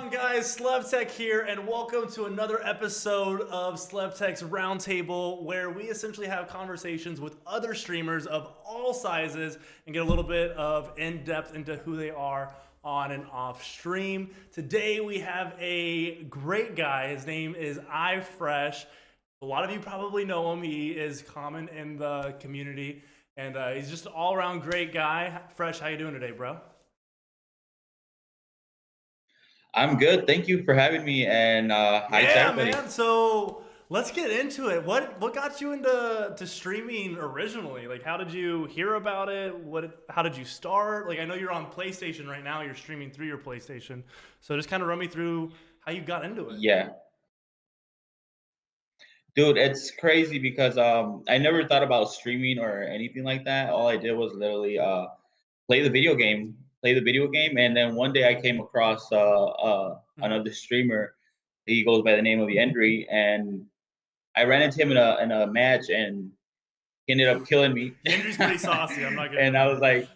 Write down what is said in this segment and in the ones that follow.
on, guys? Slevtek here, and welcome to another episode of Slevtek's Roundtable, where we essentially have conversations with other streamers of all sizes and get a little bit of in-depth into who they are on and off stream. Today we have a great guy. His name is iFresh. A lot of you probably know him. He is common in the community, and he's just an all-around great guy. Fresh, how you doing today, bro? I'm good. Thank you for having me. And hi to Yeah, everybody. man. So let's get into it. What got you into streaming originally? Like, how did you hear about it? How did you start? Like, I know you're on PlayStation right now. You're streaming through your PlayStation. So just kind of run me through how you got into it. Yeah, dude, it's crazy because I never thought about streaming or anything like that. All I did was literally play the video game, and then one day I came across Mhm. another streamer. He goes by the name of Yendry, and I ran into him in a match, and he ended up killing me. Yendry's pretty saucy. I'm not gonna And I deny was it. like,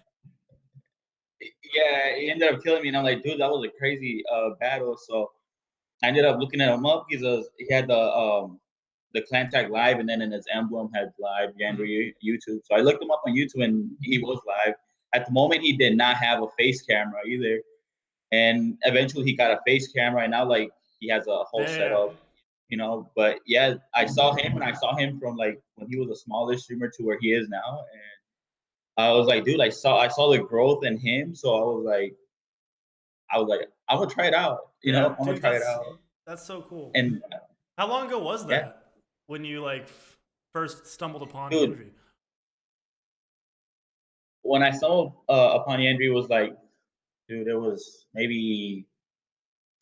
yeah, he ended up killing me, and I'm like, dude, that was a crazy battle. So I ended up looking at him up. He had the clan tag live, and then in his emblem had live Mhm. Yandere YouTube. So I looked him up on YouTube, and he was live. At the moment, he did not have a face camera either, and eventually he got a face camera, and now like he has a whole Damn. setup, you know. But yeah, I saw him, and I saw him from like when he was a smaller streamer to where he is now, and I was like, dude, I saw the growth in him, so I was like, I'm gonna try it out, you know, Yeah, I'm gonna dude, try it out, that's so cool. and How long ago was yeah, that when you like first stumbled upon dude. Yendry? When I saw upon Yandri was like, dude, it was maybe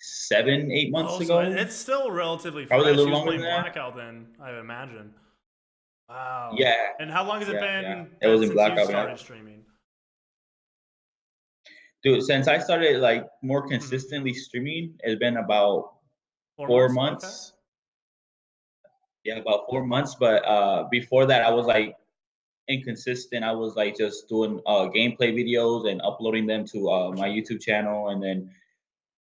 7, 8 months Oh, so ago, it's still relatively probably a fresh. He little was longer than playing that. Blackout then, I imagine. Wow. Yeah, And how long has it yeah. been It was that in since you blackout. Yeah, started streaming? dude. Since I started like more Hmm. consistently streaming, it's been about 4 4 months? Okay. months. Yeah, about 4 months. But before that, I was like inconsistent. I was like just doing gameplay videos and uploading them to For my sure. YouTube channel, and then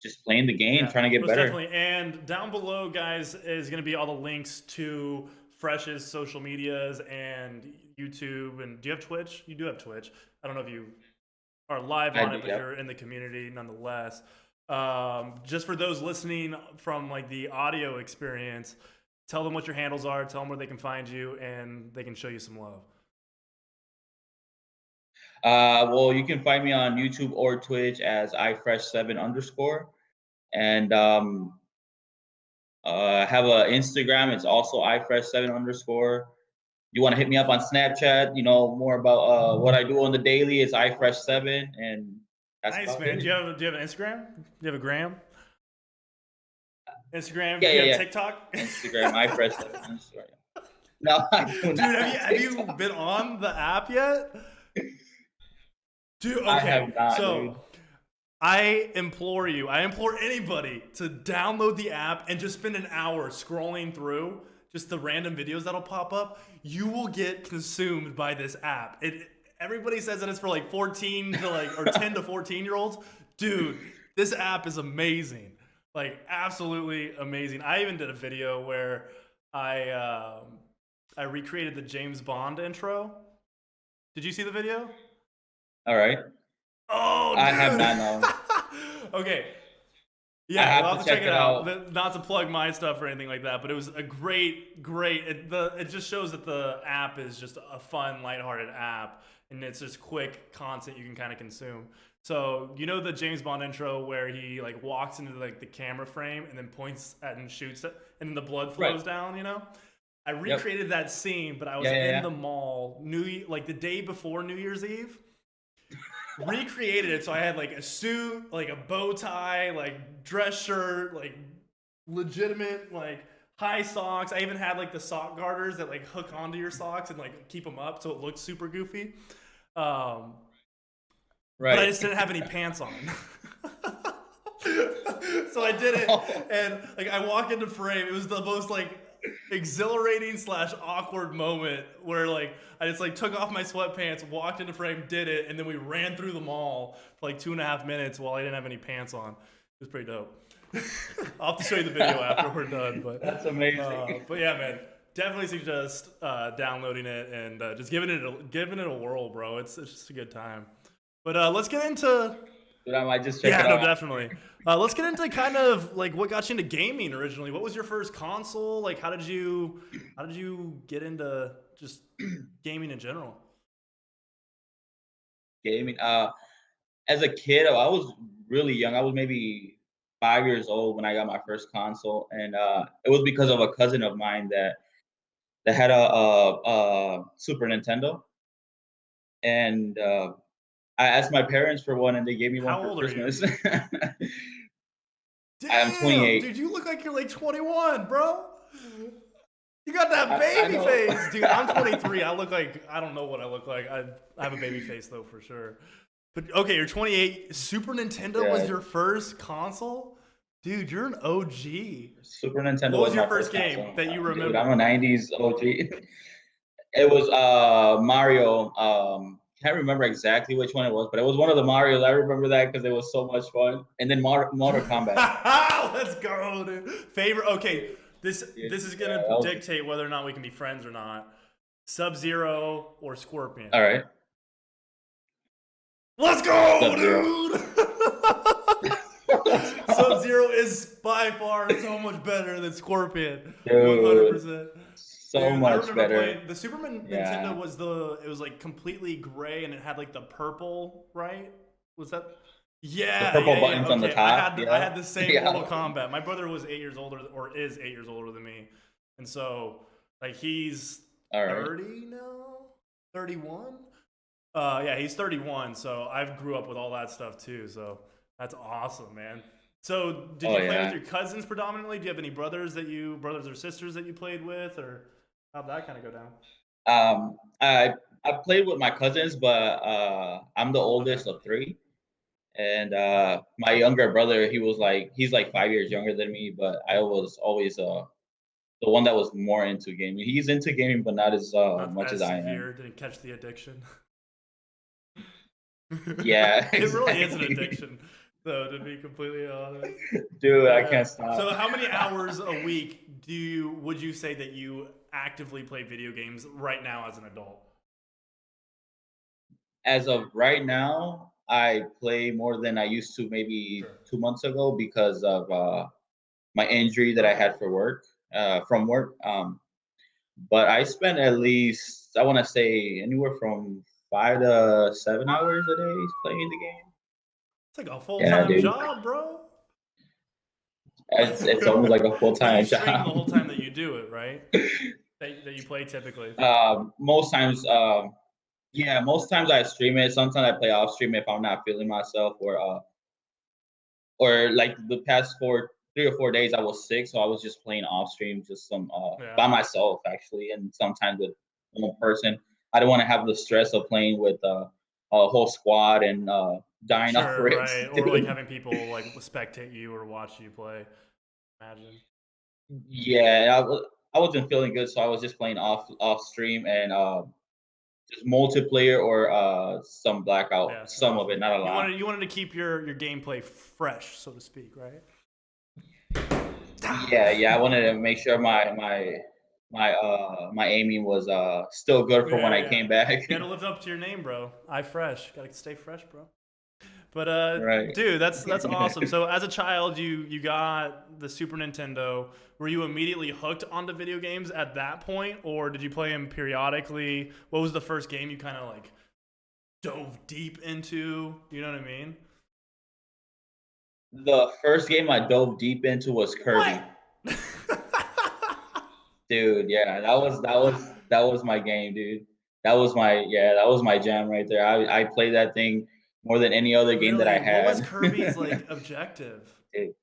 just playing the game, Yeah, trying to get most better. definitely. And down below, guys, is going to be all the links to Fresh's social medias and YouTube. And do you have Twitch? You do have Twitch. I don't know if you are live I on do. it, but Yep. you're in the community nonetheless. Just for those listening from like the audio experience, tell them what your handles are, tell them where they can find you, and they can show you some love. Well, you can find me on YouTube or Twitch as iFresh7 underscore. And I have an Instagram. It's also iFresh7 underscore. You want to hit me up on Snapchat, you know, more about what I do on the daily is iFresh7. And that's Nice, about man. it. Do you have an Instagram? Do you have a gram? Instagram? Yeah, Do you have yeah, TikTok? yeah. Instagram, iFresh7 underscore. No, I do Dude, not have have you TikTok. been on the app yet? Dude, I okay. have not, So dude. I implore anybody to download the app and just spend an hour scrolling through just the random videos that'll pop up. You will get consumed by this app. Everybody says that it's for like 14 to like or 10 to 14-year-olds. Dude, this app is amazing. Like absolutely amazing. I even did a video where I I recreated the James Bond intro. Did you see the video? All right. Oh, I have dude. not known. Okay. I Yeah, you'll have have to to check check it it out. out. Not to plug my stuff or anything like that, but it was a great. It just shows that the app is just a fun, lighthearted app, and it's just quick content you can kind of consume. So you know the James Bond intro where he like walks into like the camera frame and then points at and shoots it, and then the blood Right. flows down. You know, I Yep. recreated that scene, but I was Yeah, yeah, in yeah. the mall like the day before New Year's Eve, recreated it so I had like a suit, like a bow tie, like dress shirt, like legitimate like high socks. I even had like the sock garters that like hook onto your socks and like keep them up so it looks super goofy. Um, but I Right. just didn't have any pants on. So I did it, and like I walk into frame. It was the most like exhilarating slash awkward moment where like I just like took off my sweatpants, walked into frame, did it, and then we ran through the mall for like 2.5 minutes while I didn't have any pants on. was pretty dope. I'll have to show you the video after we're done. That's amazing. But yeah, man, definitely suggest downloading it and just giving it a whirl, bro. It's just a good time. But let's get into. Dude, I might just check Yeah, it no, out. definitely. Let's get into kind of like what got you into gaming originally. What was your first console? Like, how did you get into just gaming in general? Gaming. As a kid, I was really young. I was maybe 5 years old when I got my first console, and it was because of a cousin of mine that had a Super Nintendo, and I asked my parents for one, and they gave me one How for old are you? Christmas. I'm Damn, 28. dude, you look like you're like 21, bro. You got that I baby know. face, dude. I'm 23. I look like I don't know what I look like. I have a baby face though for sure. But okay, you're 28. Super Nintendo was Yeah, your first console, dude. You're an OG. Super Nintendo What was was your my first first game console. that you Dude, I'm a remember? '90s OG. It was Mario. Can't remember exactly which one it was, but it was one of the Marios. I remember that because it was so much fun. And then Mortal Kombat. Let's go, dude. Favorite. Okay, Yeah, this is that gonna was dictate whether or not we can be friends or not. Sub-Zero or Scorpion? all right. Let's go, Sub Zero. dude. Sub-Zero is by far so much better than Scorpion. Dude, 100%. so Dude, I much remember better. playing the Nintendo Yeah, it was like completely gray and it had like the purple, right? Was that? the Yeah, purple yeah, yeah. buttons on the Okay, top. I Yeah, had the same yeah. Mortal Kombat. My brother was 8 years older, or is 8 years older than me, and so like he's All right. 30 now, 31. Yeah, he's 31. So I grew up with all that stuff too. So that's awesome, man. So did Oh you play with yeah. your cousins predominantly? Do you have any brothers or sisters that you played with, or how'd that kind of go down? Um, I played with my cousins, but I'm the Okay. oldest of three. And my younger brother, he's like 5 years younger than me, but I was always the one that was more into gaming. He's into gaming, but not as Not much as as I am. severe. Didn't catch the addiction. Yeah, It really is an exactly. addiction, though, to be completely honest. Dude, I Yeah. can't stop. So, how many hours a week would you say that you actively play video games right now as an adult? As of right now, I play more than I used to maybe Sure. 2 months ago because of my injury that I Okay. had for work from work. But I spend at least I want to say anywhere from 5 to 7 hours a day playing the game. It's like a full Yeah, time dude, job, bro. it's almost like a full But you time stream the job. whole time that you do it, right? That you play typically. Most times, yeah, most times I stream it. Sometimes I play off stream if I'm not feeling myself, or like the past 3 or 4 days I was sick, so I was just playing off stream, just some Yeah. by myself actually, and sometimes with one person. I don't want to have the stress of playing with a whole squad and dying off Sure, rips, right. Or like dude. having people like spectate you or watch you play. Imagine. Yeah, I wasn't feeling good, so I was just playing off stream and just multiplayer or some blackout, Yeah, some of it, gotcha. not a lot. You wanted to keep your gameplay fresh, so to speak, right? Yeah, yeah, I wanted to make sure my aiming was still good for when Yeah, I yeah. came back. You got to live up to your name, bro. iFresh. Got to stay fresh, bro. But Right. dude, that's awesome. So as a child, you got the Super Nintendo. Were you immediately hooked onto video games at that point, or did you play them periodically? What was the first game you kind of like dove deep into? You know what I mean? The first game I dove deep into was What? Kirby. Dude, yeah, that was my game, dude. That was my jam right there. I played that thing more than any other game that I Really? What was had. Kirby's like objective? Dude,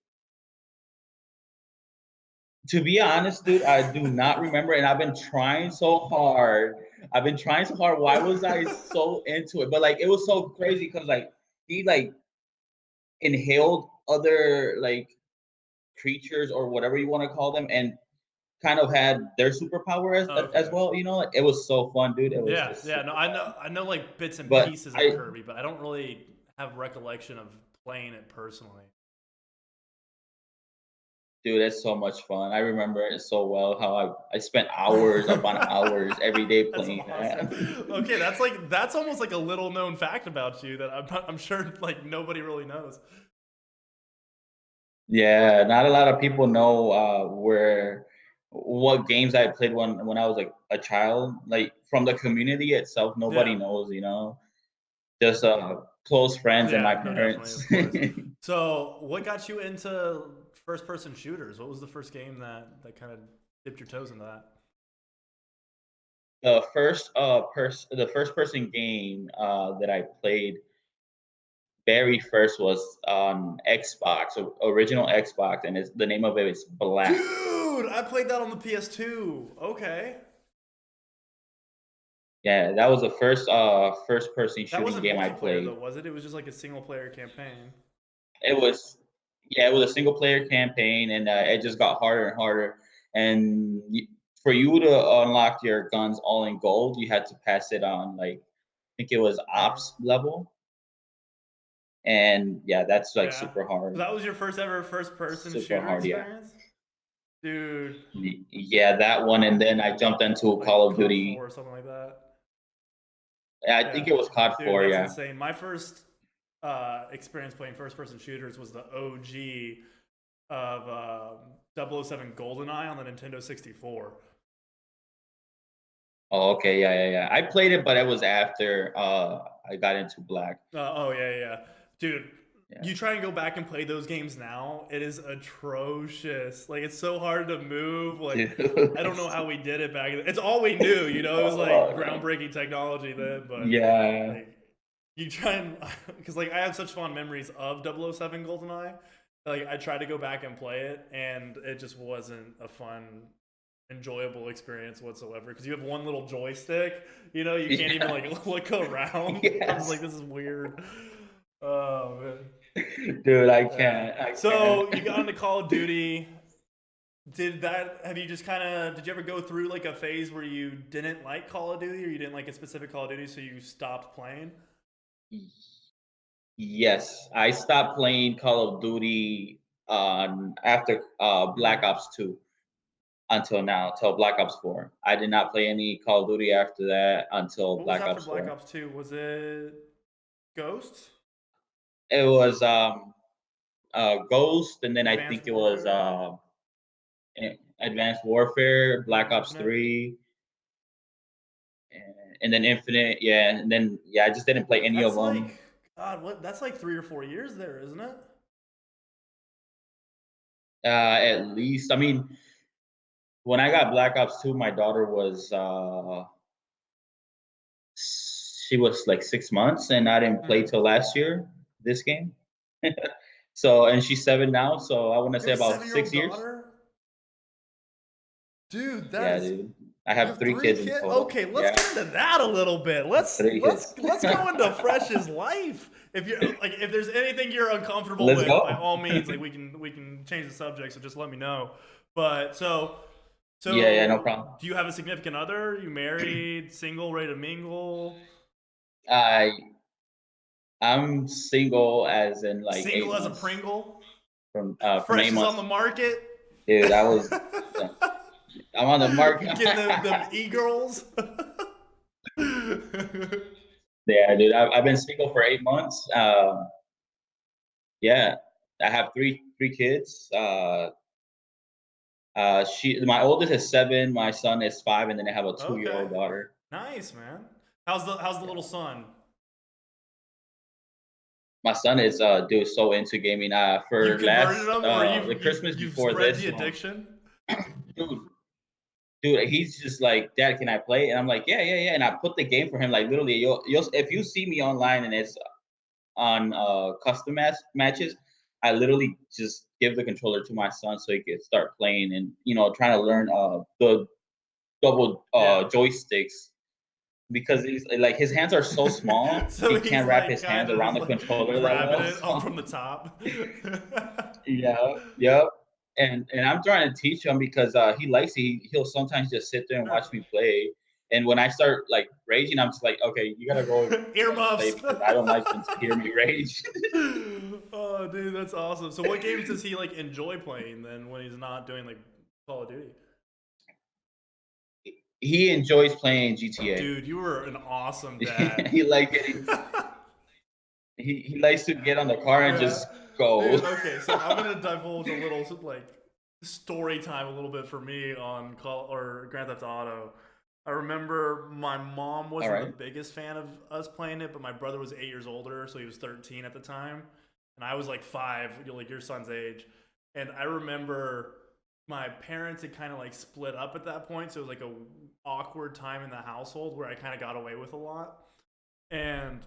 to be honest, dude, I do not remember, and I've been trying so hard. I've been trying so hard. Why was I so into it? But like, it was so crazy because like he like inhaled other like creatures or whatever you want to call them, and kind of had their superpower as Okay. well. You know, like it was so fun, dude. It was Yeah, just yeah. No, super fun. I know like bits and But pieces of I Kirby, but I don't really have recollection of playing it personally. Dude, that's so much fun. I remember it so well how I spent hours upon hours every day That's playing awesome. that. Okay, that's almost like a little known fact about you that I'm sure like nobody really knows. Yeah, not a lot of people know where what games I played when I was like a child. Like from the community itself, nobody Yeah. knows, you know. Just close friends and my Yeah, no, definitely, parents. of course. So, what got you into first-person shooters? What was the first game that kind of dipped your toes into that? The first person game that I played very first was on Xbox, original Xbox, and the name of it is Black. Dude, I played that on the PS2. Okay. Yeah, that was the first person That shooting wasn't game I multiplayer though, played. was it? It was just like a single player campaign. It was Yeah, it was a single player campaign, and it just got harder and harder. And for you to unlock your guns all in gold, you had to pass it on like I think it was Uh-huh. ops level, and yeah, that's like Yeah. super So hard, that was your first ever first person super shooter hard. Yeah, experience? Dude, yeah, that one, and then I jumped into like Call of COD 4 Duty. or something like that. I think Yeah. it was COD Dude, 4. that's Yeah. insane. My first experience playing first person shooters was the OG of 007 GoldenEye on the Nintendo 64. Oh, okay. Yeah, yeah, yeah. I played it, but it was after I got into Black. Oh yeah, yeah, yeah. Dude. Yeah. You try and go back and play those games now, it is atrocious. Like it's so hard to move. Like Dude. I don't know how we did it back then. It's all we knew, you know. It was like Oh, groundbreaking technology then, but yeah. like you try and because like I have such fond memories of 007 GoldenEye. Like I tried to go back and play it, and it just wasn't a fun, enjoyable experience whatsoever. Because you have one little joystick, you know, you can't even Yeah. like look around. I was like, Yes. this is weird. Oh man. Dude, I Yeah. can't. I So you got can't. into Call of Duty. Have you just kind of, did you ever go through like a phase where you didn't like Call of Duty or you didn't like a specific Call of Duty, so you stopped playing? Yes, I stopped playing Call of Duty after Black Hmm. Ops 2 until now, till Black Ops 4. I did not play any Call of Duty after that until What was Black after Ops Black 4. Ops 2? Was it Ghosts? It was Ghost, and then I Advanced think it was Warfare? Advanced Warfare, Yeah, Black Ops Infinite? 3, and then Infinite. Yeah, and then yeah, I just didn't play any of That's them. like, God, what? That's like 3 or 4 years there, isn't it? At least, I mean, when I got Black Ops 2, my daughter was she was like 6 months, and I didn't play Hmm. till last year. This game, so and she's 7 now, so I want to You say have a about 7-year-old 6 years. daughter? Dude, that Yeah, is. dude. I You have have three three kids in kids. total. Okay, let's Yeah, get into that a little bit. Let's three let's kids. let's go into Fresh's life. If you're like, if there's anything you're uncomfortable Let's with, by go. all means, like we can change the subject. So just let me know. But Yeah, yeah, no so problem. do you have a significant other? You married, single, ready to mingle? I I'm single as in like Single eight as a months Pringle. from Fresh eight is on the months. market. Dude, yeah, I'm on the market. Getting them e-girls. Yeah, dude. I've been single for 8 months. Yeah, I have three kids. My oldest is 7, my son is 5, and then I have a 2 year Okay. old daughter. Nice, man. How's the Yeah. little son? My son is dude so into gaming. You've For converted last him, or the you've you've Christmas you've before spread this the one, addiction. dude, he's just like, Dad, can I play? And I'm like, yeah, yeah, yeah. And I put the game for him. Like literally, you'll if you see me online and it's on custom matches, I literally just give the controller to my son so he can start playing and trying to learn the double Yeah. joysticks because he's like his hands are so small So he he's can't wrap like his kind hands of around just the like controller that grabbing well. it up So from the top. yeah, yep. And I'm trying to teach him because he likes it. He'll sometimes just sit there and watch Sure. me play. And when I start like raging, I'm just like, okay, you gotta go and play Earmuffs. because I don't like them to hear me rage. Oh, dude, that's awesome. So, what games does he like enjoy playing then when he's not doing like Call of Duty? He enjoys playing GTA. Dude, you were an awesome dad. he like getting, he likes to get on the car and Yeah, just go. dude. Okay, so I'm gonna divulge a little like story time a little bit for me on Call or Grand Theft Auto. I remember my mom All wasn't the right. biggest fan of us playing it, but my brother was 8 years older, so he was 13 at the time, and I was like 5, like your son's age. And I remember my parents had kind of like split up at that point, so it was like a awkward time in the household where I kind of got away with a lot. And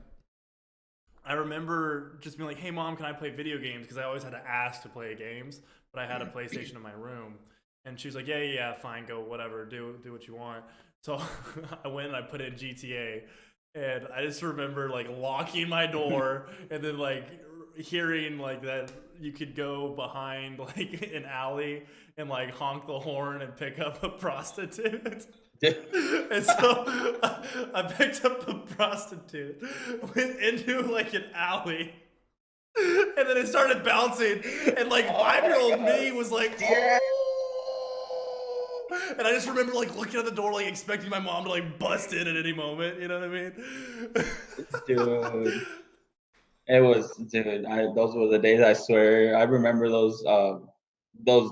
I remember just being like, "Hey, mom, can I play video games?" Because I always had to ask to play games, but I had a PlayStation in my room, and she was like, "Yeah, yeah, yeah, fine, go, whatever, do what you want." So I went and I put in GTA, and I just remember like locking my door and then like hearing like that you could go behind like an alley and like honk the horn and pick up a prostitute. And so I picked up a prostitute, went into like an alley, and then it started bouncing. And like Oh my 5-year-old me god. was like, Yeah, oh. And I just remember like looking at the door, like expecting my mom to like bust in at any moment. You know what I mean? dude. It was, dude. Those were the days. I swear. I remember those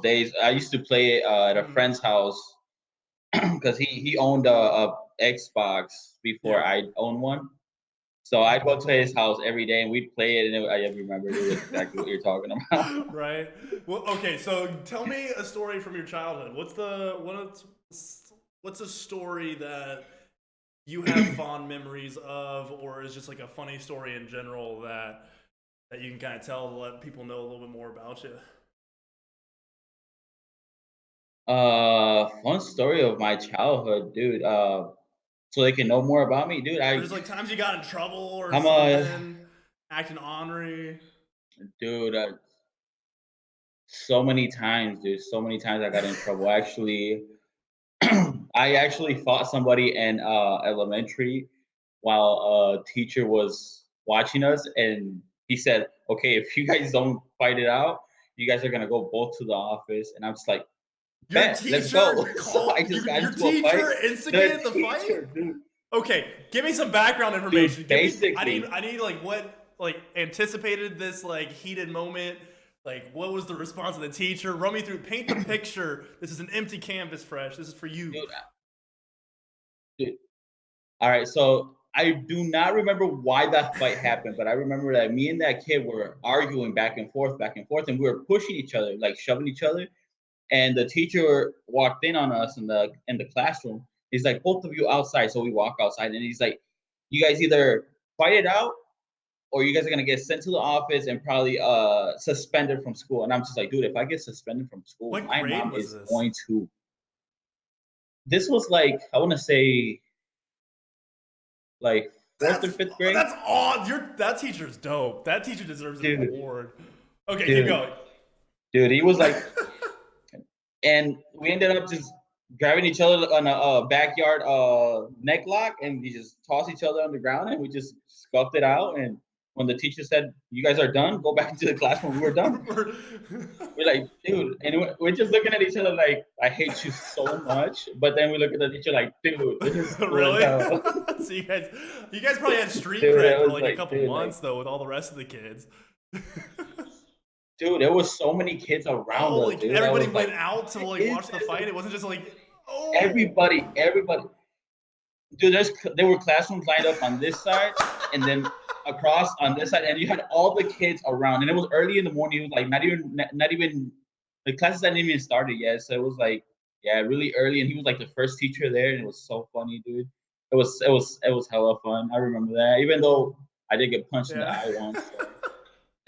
days. I used to play at a Mhm. friend's house because he owned a Xbox before Yeah. I owned one. So I'd go to his house every day and we'd play it, and I remember it was exactly what you're talking about. Right. Well, okay. So tell me a story from your childhood. What's a story that you have fond memories of, or is just like a funny story in general that you can kind of tell to let people know a little bit more about you? Fun story of my childhood, dude. So they can know more about me, dude. Or just like times you got in trouble or I'm a something, acting ornery. dude. So many times, dude. So many times I got in trouble. Actually, I actually fought somebody in elementary while a teacher was watching us, and he said, "Okay, if you guys don't fight it out, you guys are gonna go both to the office." And I'm just like, Your "Bet, let's go." teacher So I called just got your into a fight. teacher The instigated the fight. teacher, dude, Okay, give me some background information. dude, Give me. basically, I need like what like anticipated this like heated moment. Like what was the response of the teacher? Run me through. Paint the picture. This is an empty canvas, Fresh. This is for you. dude, dude. All right, so I do not remember why that fight happened, but I remember that me and that kid were arguing back and forth, and we were pushing each other, like shoving each other. And the teacher walked in on us in the classroom. He's like, "Both of you outside." So we walk outside, and he's like, "You guys either fight it out, or you guys are gonna get sent to the office and probably suspended from school." And I'm just like, "Dude, if I get suspended from school, What my grade mom was is this? going to." This was like, I want to say like fourth or fifth grade, That's odd. That teacher's dope. That teacher deserves an dude, award. Okay, keep dude, going. dude. He was like, and we ended up just grabbing each other on a backyard neck lock, and we just tossed each other on the ground, and we just scuffed it out. And when the teacher said, "You guys are done, go back into the classroom," we were done. We're like, dude, and we're just looking at each other like, "I hate you so much," but then we look at the teacher like, "Dude, this is cool as Really? hell." So you guys probably had street Dude, it cred for was like a like, couple dude, like, months though, with all the rest of the kids. dude, there was so many kids around Oh, us, like dude. I everybody was went like, out to "What like is watch the this?" fight. It wasn't just like, oh. Everybody, dude, there were classrooms lined up on this side and then across on this side, and you had all the kids around. And it was early in the morning. It was like not even the classes hadn't even started yet. So it was like, yeah, really early. And he was like the first teacher there, and it was so funny, dude. It was hella fun. I remember that, even though I did get punched in the Yeah. eye once.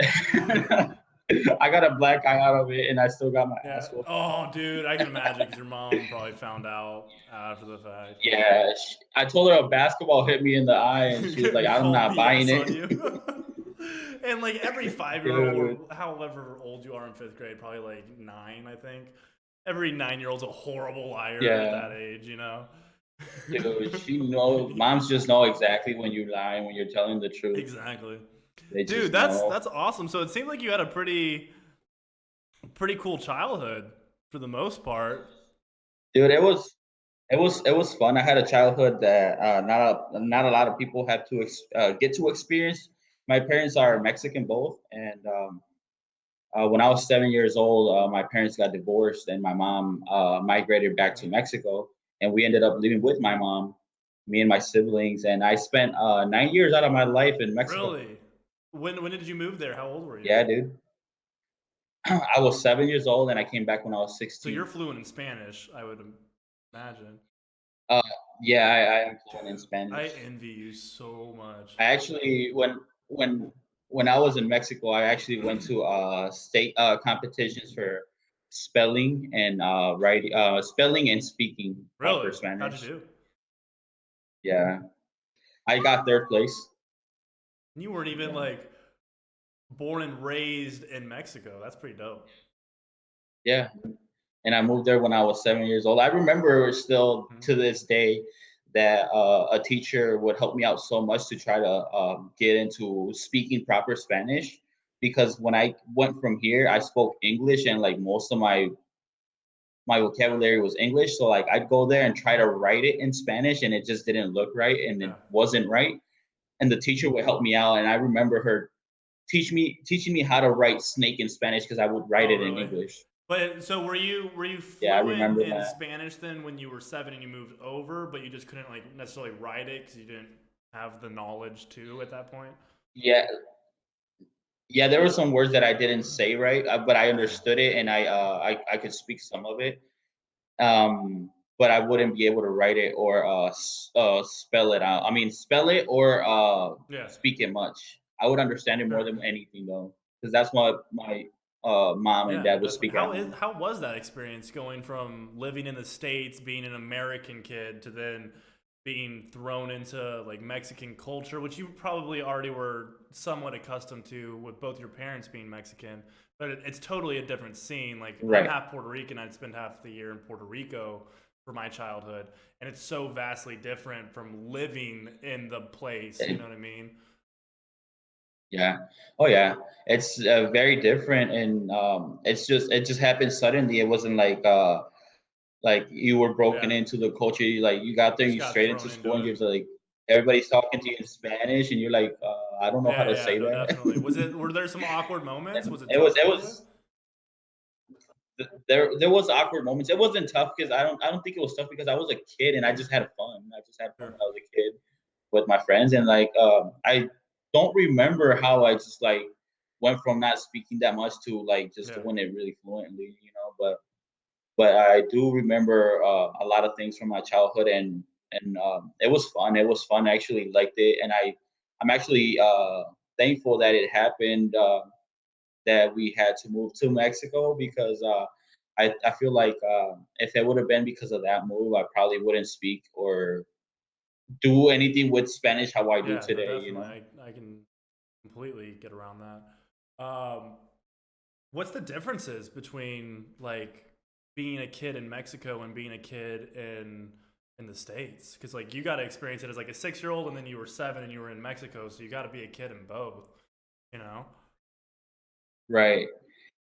So. I got a black eye out of it, and I still got my Yeah. ass whooped. Oh, dude, I can imagine because your mom probably found out after the fact. Yeah, I told her a basketball hit me in the eye, and she was like, "I'm Called not buying BS on it." you. And like every 5-year-old Dude, or however old you are in fifth grade, probably like 9, I think. Every 9-year-old's a horrible liar at yeah, that age, you know? dude, she knows. Moms just know exactly when you lie, when you're telling the truth. Exactly. They Dude, just that's know. that's awesome. So it seemed like you had a pretty cool childhood for the most part. Dude, it was fun. I had a childhood that not a lot of people have to get to experience. My parents are Mexican both, and when I was 7 years old, my parents got divorced, and my mom migrated back Okay. to Mexico, and we ended up living with my mom, me and my siblings, and I spent 9 years out of my life in Mexico. Really? When did you move there? How old were you? Yeah, dude. I was 7 years old, and I came back when I was So you're 16. fluent in Spanish, I would imagine. Uh, yeah, I am fluent in Dude, I Spanish. envy you so much. I actually when when I was in Mexico, I actually went to state competitions for spelling and speaking proper Really? How'd you Spanish. do? Yeah, I got third place. You weren't even Yeah, like born and raised in Mexico. That's pretty dope. yeah, and I moved there when I was 7 years old. I remember still Mhm. to this day that a teacher would help me out so much to try to get into speaking proper Spanish because when I went from here, I spoke English and like most of my Yeah. vocabulary was English. So like I'd go there and try to write it in Spanish and it just didn't look right and it Yeah. wasn't right. And the teacher would help me out. And I remember her teaching me how to write snake in Spanish because I would write Oh, it in really? English. But so were you Yeah, I fluent remember in that. Spanish then when you were 7 and you moved over, but you just couldn't like necessarily write it because you didn't have the knowledge to at that point? Yeah, yeah, there were some words that I didn't say right, but I understood it and I could speak some of it. But I wouldn't be able to write it or spell it out. I mean, spell it or Yeah. speak it much. I would understand it more Sure. than anything though, because that's what my mom and Yeah, no, dad would definitely. speak at home. How was that experience going from living in the States, being an American kid, to then being thrown into like Mexican culture, which you probably already were somewhat accustomed to with both your parents being Mexican, but it's totally a different scene. Like I'm Right. half Puerto Rican, I'd spent half the year in Puerto Rico for my childhood, and it's so vastly different from living in the place. You know what I mean? Yeah. Oh yeah. It's very different, and it just happened suddenly. It wasn't like you were broken Yeah, into the culture. You got you there, and just you got straight thrown into school, into and it. you're like everybody's talking to you in Spanish, and you're like, I don't know how Yeah, to yeah, say no, that. definitely. Were there some awkward moments? And Was it it was tough it for you? was there was awkward moments. It wasn't tough because I don't think it was tough because I was a kid and I just had fun. I just had fun Sure. when I was a kid with my friends, and I don't remember how I just like went from not speaking that much to like just Yeah. doing it really fluently, you know. But I do remember a lot of things from my childhood, and it was fun. It was fun. I actually liked it, and I'm actually thankful that it happened. That we had to move to Mexico because I feel like if it would have been because of that move, I probably wouldn't speak or do anything with Spanish how I do Yeah, no, today. You definitely. know. I can completely get around that. What's the differences between like being a kid in Mexico and being a kid in the States? Because like you got to experience it as like a 6 year old, and then you were 7 and you were in Mexico, so you got to be a kid in both. You know? Right.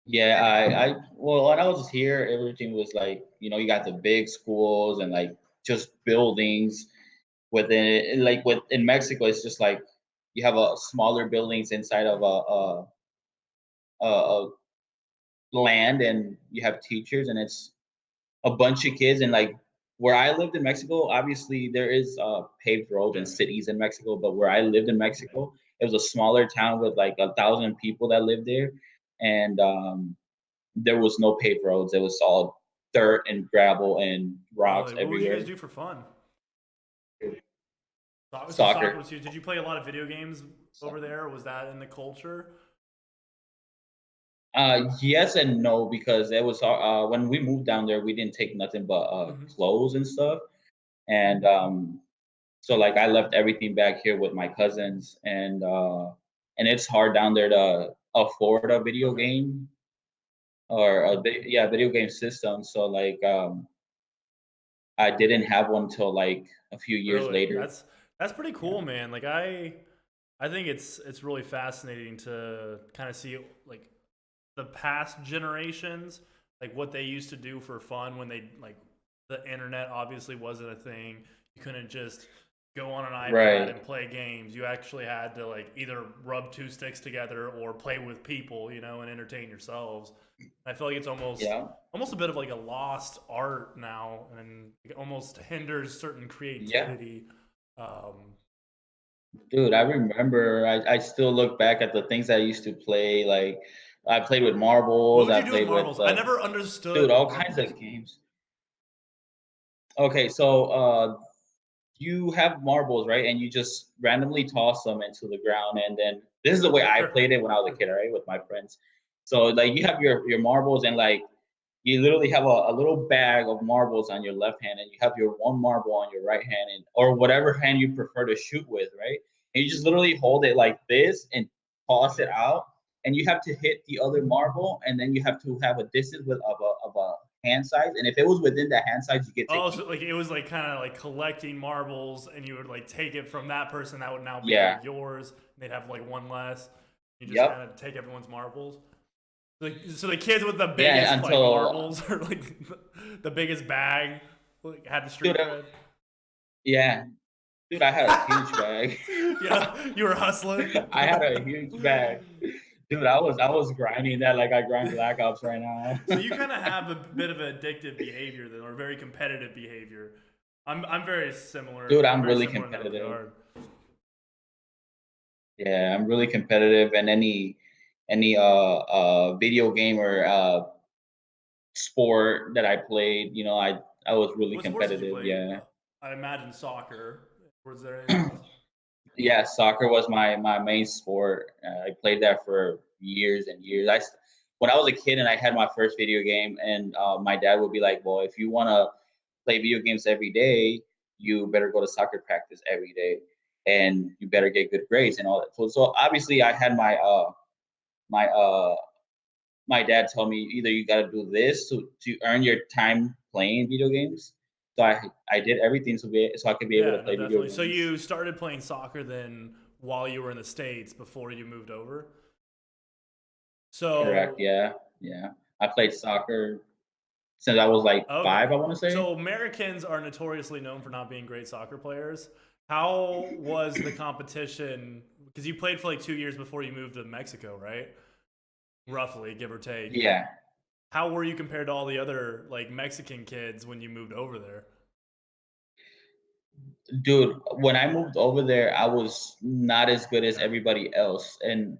Yeah. I well, when I was here, everything was like you got the big schools and like just buildings within it. Like with in Mexico, it's just like you have a smaller buildings inside of a land, and you have teachers, and it's a bunch of kids. And like where I lived in Mexico, obviously there is paved roads Yeah. and cities in Mexico, but where I lived in Mexico, it was a smaller town with like 1,000 people that lived there, and there was no paved roads. It was all dirt and gravel and rocks Really? What would you guys everywhere. do for fun? So soccer Soccer. was huge. Did you play a lot of video games over there? Was that in the culture? Yes and no, because it was when we moved down there, we didn't take nothing but Hmm. clothes and stuff, and so like I left everything back here with my cousins, and it's hard down there to afford a video Okay. game or yeah, video game system. So like I didn't have one till like a few years Really? later. That's pretty Yeah. cool, man. Like I I think it's really fascinating to kind of see like the past generations, like what they used to do for fun when they like the internet obviously wasn't a thing. You couldn't just go on an iPad Right. and play games. You actually had to like either rub two sticks together or play with people, and entertain yourselves. I feel like it's Yeah. almost a bit of like a lost art now, and it almost hinders certain Yeah. creativity. Um, Dude, I remember I still look back at the things I used to play. Like I played with what marbles, would I you do with played with marbles? I never dude, understood all kinds marbles. of games. Okay, so you have marbles, right? And you just randomly toss them into the ground. And then this is the way I Sure, played it when I was a sure. kid, right? With my friends. So like you have your marbles and like you literally have a little bag of marbles on your left hand and you have your one marble on your right hand and or whatever hand you prefer to shoot with, right? And you just literally hold it like this and toss it out. And you have to hit the other marble and then you have to have a distance of a hand size. And if it was within that hand size, you get to Oh, keep so like it. it was like kind of like collecting marbles, and you would like take it from that person that would now be Yeah. like yours. And they'd have like one less. You just kind Yep. of take everyone's marbles. Like so, the kids with the Yeah, biggest like until marbles or like the biggest bag like had the street dude, cred. yeah, dude, I had a huge bag. Yeah, you were hustling. I had a huge bag, dude. I was grinding that like I grind Black Ops right now. So you kind of have a bit of addictive behavior then, or very competitive behavior. I'm very similar. Dude, I'm I'm very really similar in that competitive. regard. Yeah, I'm really competitive, and any video game or sport that I played, I was really What sports did you competitive. play? Yeah. I imagine soccer. Was there anything else? Yeah, soccer was my main sport. I played that for years and years. When I was a kid and I had my first video game, and my dad would be like, "Well, if you want to play video games every day, you better go to soccer practice every day, and you better get good grades and all that." So obviously, I had my my dad tell me either you got to do this to earn your time playing video games. So I did everything so I could be able to Yeah, no, play video definitely. So games. you started playing soccer then while you were in the States before you moved over. Correct. So Yeah. Yeah. I played soccer since I was like okay. 5, I want to say. So Americans are notoriously known for not being great soccer players. How was the competition? Because you played for like 2 years before you moved to Mexico, right? Roughly, give or take. Yeah. How were you compared to all the other like Mexican kids when you moved over there? Dude, when I moved over there, I was not as good as Yeah. everybody else. And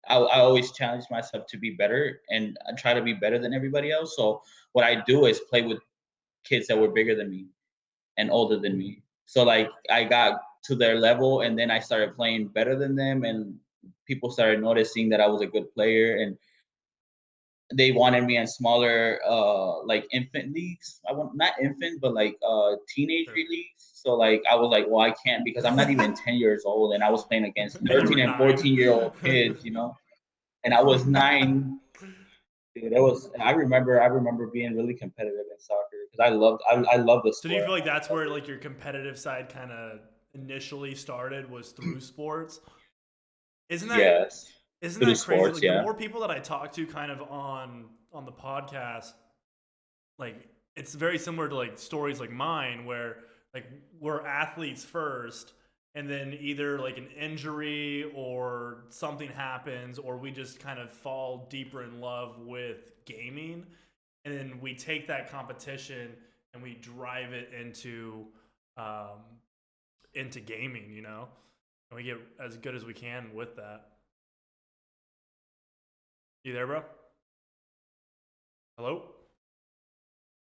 I always challenge myself to be better and I try to be better than everybody else. So what I do is play with kids that Yeah. were bigger than me and older than me. So like I got to their level and then I started playing better than them and people started noticing that I was a good player and they wanted me in smaller like infant leagues. I want not infant but like teenage Sure. leagues. So like I was like, well, I can't because I'm not even 10 years old and I was playing against And you 13 were and 9. 14-year-old kids. And I was 9. Dude, I remember being really competitive in soccer because Yeah. I love the So do you sport. feel like I that's loved where it. like your competitive side kind of initially started was through sports? Isn't that Yes. isn't Through that crazy? sports, Like the yeah. more people that I talk to kind of on the podcast, like it's very similar to like stories like mine where like we're athletes first and then either like an injury or something happens or we just kind of fall deeper in love with gaming and then we take that competition and we drive it um, into gaming, and we get as good as we can with that. You there, bro? Hello?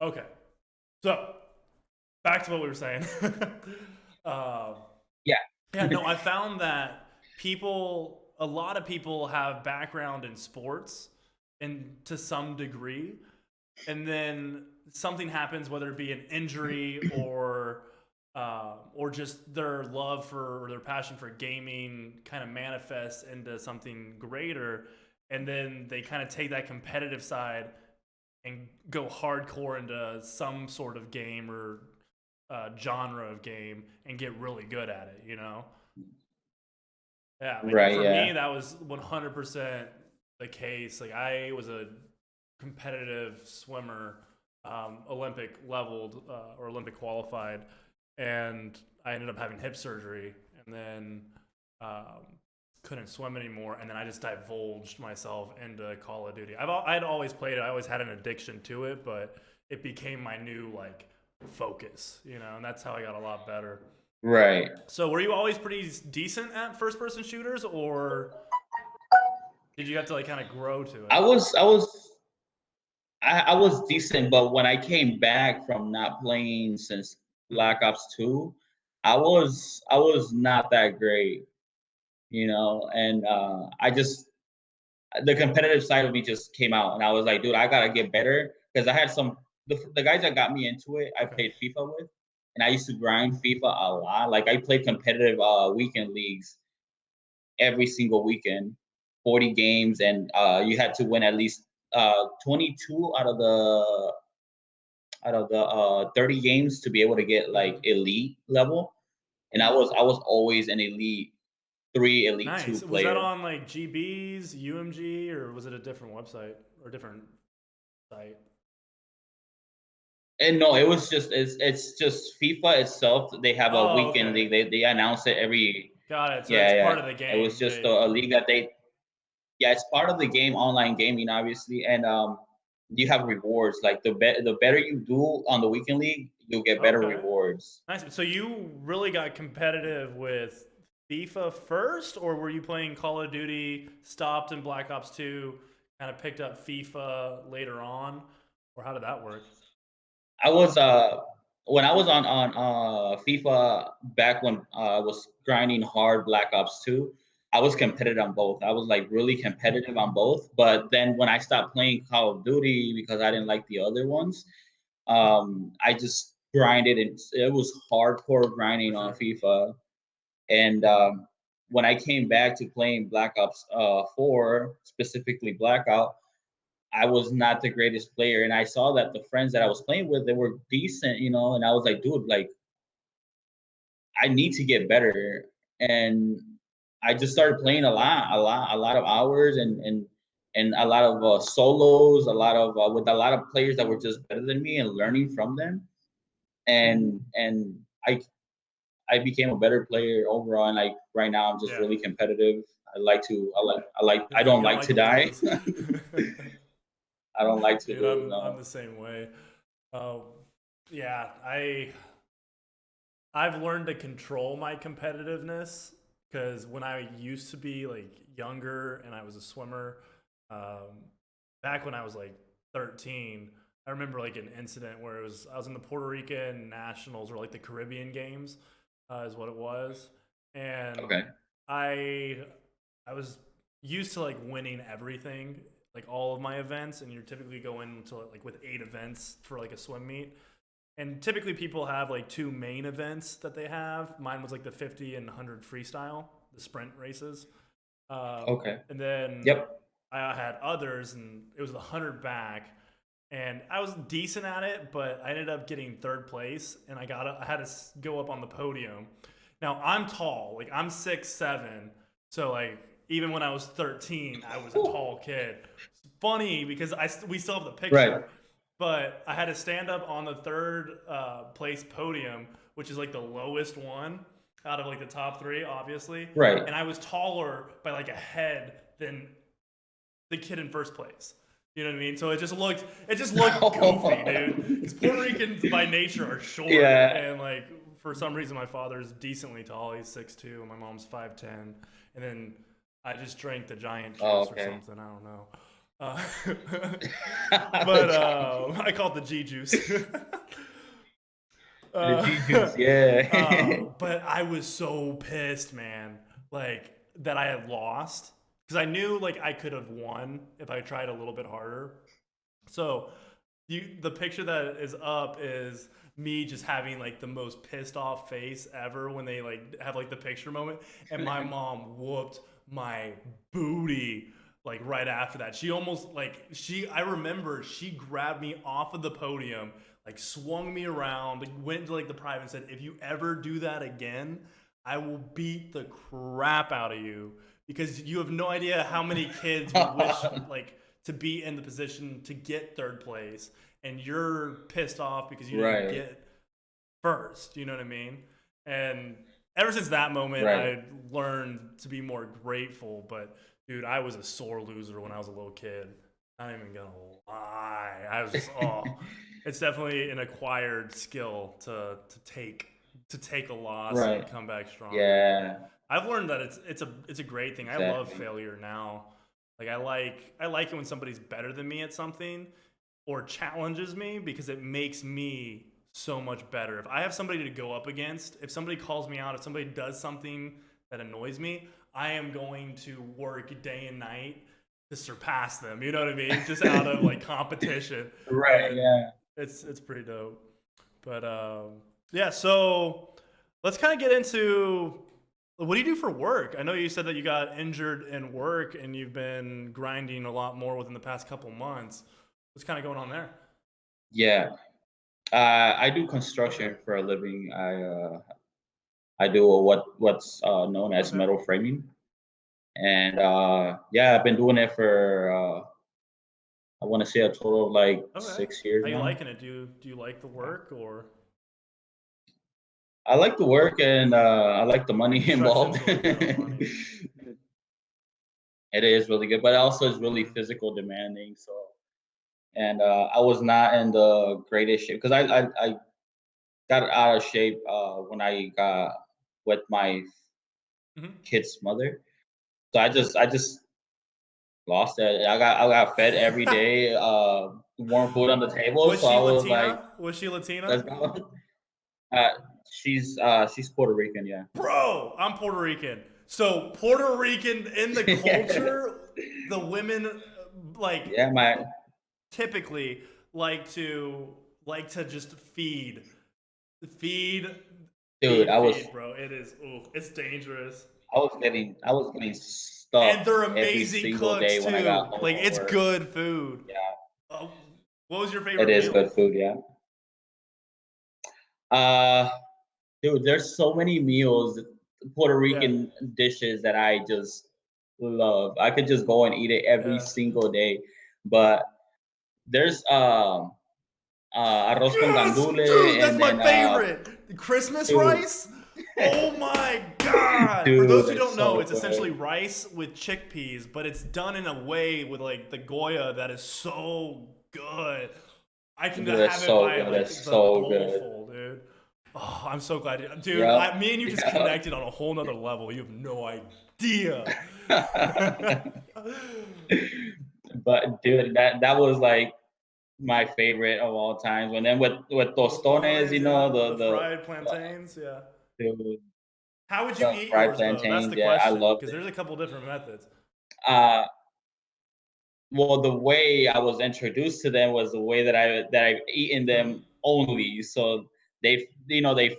Okay. So back to what we were saying. um, Yeah. yeah, no, I found that a lot of people have background in sports and to some degree, and then something happens, whether it be an injury or just their love for or their passion for gaming kind of manifests into something greater, and then they kind of take that competitive side and go hardcore into some sort of game or genre of game and get really good at it. Yeah, like Right. for me, Yeah. that was 100% the case. Like I was a competitive swimmer, Olympic leveled or Olympic qualified, and I ended up having hip surgery, and then um, couldn't swim anymore, and then I just divulged myself into Call of Duty. I'd always played it. I always had an addiction to it, but it became my new like focus, and that's how I got a lot better. Right. So were you always pretty decent at first person shooters, or did you have to like kind of grow to I it? was I was I was decent, but when I came back from not playing since Hmm. Black Ops 2, I was not that great, and I just the competitive side of me just came out, and I was like, dude, I gotta get better because I had the guys that got me into it. I Okay. played FIFA with, and I used to grind FIFA a lot. Like I played competitive weekend leagues every single weekend, 40 games, and you had to win at least 22 out of the 30 games to be able to get like Hmm. elite level. And I was always an elite 3, elite 2 Nice. Was that player. on like GB's, UMG, or was it a different website or different site? And no, it's just FIFA itself. They have a Oh, weekend okay. league. They announce it every. Got it. So it's Yeah, part yeah. of the It game. was Yeah, just yeah, a yeah. league that they. Yeah, it's part of the game, online gaming, obviously, and you have rewards. Like the better you do on the weekend league, you'll get better Okay. rewards. Nice. So you really got competitive with FIFA first, or were you playing Call of Duty, stopped in Black Ops 2, kind of picked up FIFA later on? Or how did that work? I was when I was on FIFA back when I was grinding hard Black Ops 2, I was competitive on both. I was like really competitive on both. But then when I stopped playing Call of Duty because I didn't like the other ones, I just grinded and it was hardcore For grinding on sure. FIFA. And when I came back to playing Black Ops 4, specifically Blackout, I was not the greatest player, and I saw that the friends that I was playing with, they were decent, and I was like, dude, like I need to get better, and I just started playing a lot of hours, and a lot of solos, a lot of with a lot of players that were just better than me, and learning from them, and I became a better player overall, and like right now, I'm just Yeah. really competitive. I You don't don't like like to to die. lose. I don't like to Dude, lose. I'm No. the same way. Um, yeah, I've learned to control my competitiveness because when I used to be like younger and I was a swimmer, um, back when I was like 13, I remember like an incident where I was in the Puerto Rican Nationals or like the Caribbean Games, is what it was, and Okay. I I was used to like winning everything, like all of my events, and you're typically going to like with 8 events for like a swim meet, and typically people have like two main events that they have. Mine was like the 50 and 100 freestyle, the sprint races. Okay. And then Yep. I had others, and it was the 100 back. And I was decent at it, but I ended up getting third place, and I had to go up on the podium. Now I'm tall, like I'm 6'7", so like even when I was 13, I was a tall kid. It's funny because we still have the Right. picture, but I had to stand up on the third place podium, which is like the lowest one out of like the top three, obviously. Right. And I was taller by like a head than the kid in first place. You know what I mean? So it just looked goofy, dude. Because Puerto Ricans by nature are short, Yeah. and like for some reason my father's decently tall. He's 6'2", and my mom's 5'10", and then I just drank the giant Oh, juice or okay. something. I don't know. The But giant I call it the G juice. the uh, G juice, yeah. but I was so pissed, man. Like that I had lost because I knew like I could have won if I tried a little bit harder. So the picture that is up is me just having like the most pissed off face ever when they like have like the picture moment, and my mom whooped my booty like right after that. She almost like I remember she grabbed me off of the podium, like swung me around, like went into like the private and said, if you ever do that again, I will beat the crap out of you because you have no idea how many kids would wish like to be in the position to get third place, and you're pissed off because you didn't Right. get first. You know what I mean? And ever since that moment, Right. I learned to be more grateful. But dude, I was a sore loser when I was a little kid. I'm not even gonna lie. I was just it's definitely an acquired skill to take a loss and Right. come back stronger. But Yeah. I've learned that it's a great thing. I love Exactly. failure now. Like I like it when somebody's better than me at something or challenges me because it makes me so much better. If I have somebody to go up against, if somebody calls me out, if somebody does something that annoys me, I am going to work day and night to surpass them. You know what I mean? Just out of like competition, Right. and Yeah. it's pretty dope. But yeah, so let's kind of get into what do you do for work? I know you said that you got injured in work and you've been grinding a lot more within the past couple months. What's kind of going on there? Yeah. I do Okay. construction for a living. I do what's known as Okay. metal framing, and yeah, I've been doing it for I want to say a total of like Okay. 6 years How you now. liking it? Do you like the Yeah. work or I like the work and I like the yeah, money involved. construction's really good on money. It is really good, but also it's really Hmm. physical demanding. So, and I was not in the greatest shape because I got out of shape when I got with my Hmm. kid's mother. So I just lost it. I got fed every day, warm food on the table. Was So I she was like, Latina? Was she let's Latina? go. Uh, she's Puerto Rican, yeah. Bro, I'm Puerto Rican. So Puerto Rican in the culture, the women like Yeah, my typically like to just feed dude, feed feed, bro. It is it's dangerous. I was getting And stuffed they're every amazing single day cooks when I got too. home Like from it's work. good food. Yeah, Uh, what was your it favorite is meal? good food, yeah. Uh, dude, there's so many meals, Puerto Yeah, Rican dishes that I just love. I could just go and eat it every yeah. single day. But there's arroz con Yes, gandule dude, that's and my then favorite. The Christmas dude, rice. Oh my god! For dude, those who it's don't know, so it's essentially good. rice with chickpeas, but it's done in a way with like the Goya that is so good. I can Dude, have it's it so by good. like It's the so good. bowlful, dude. Oh, I'm so glad, dude. Yep. Me and you just Yep. connected on a whole nother level. You have no idea. But dude, that was like my favorite of all times. And then with tostones, Tostones, you know, yeah, the fried the plantains, yeah. dude, How would you the eat fried yours though? That's plantains, the yeah, I question loved because it. there's a couple different methods. Uh, well, the way I was introduced to them was the way that I've eaten Hmm. them only. So they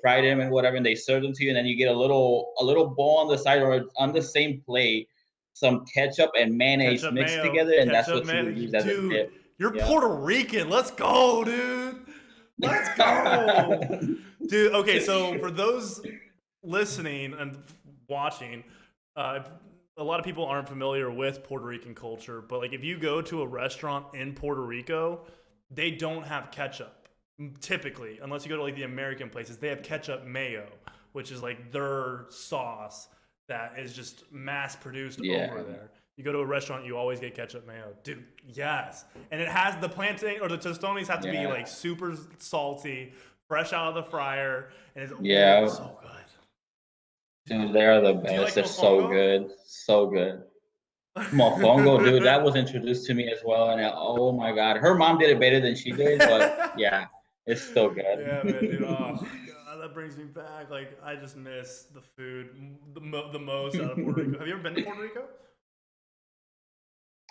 fry them and whatever, and they serve them to you, and then you get a little bowl on the side or on the Hmm. same plate, some ketchup and mayonnaise mixed together, and that's Ketchup what you mayo. would use as a Dude, dip. you're Yeah. Puerto Rican. Let's go, dude. Let's go, dude. Okay, so for those listening and watching, uh, a lot of people aren't familiar with Puerto Rican culture, but like if you go to a restaurant in Puerto Rico, they don't have ketchup typically, unless you go to like the American places. They have ketchup mayo, which is like their sauce that is just mass produced over Yeah. there. You go to a restaurant, you always get ketchup mayo, dude. Yes, and it has the plantain or the tostones have to be Yeah. like super salty, fresh out of the fryer, and it's Yeah. so good. Dude, they're the Do you best. like They're so mofongo? good. So good. Mofongo, dude, that was introduced to me as well. And oh my God, her mom did it better than she did, but yeah, it's still Yeah, man, dude. good. Oh god, that brings me back. Like I just miss the food the most out of Puerto Rico. Have you ever been to Puerto Rico?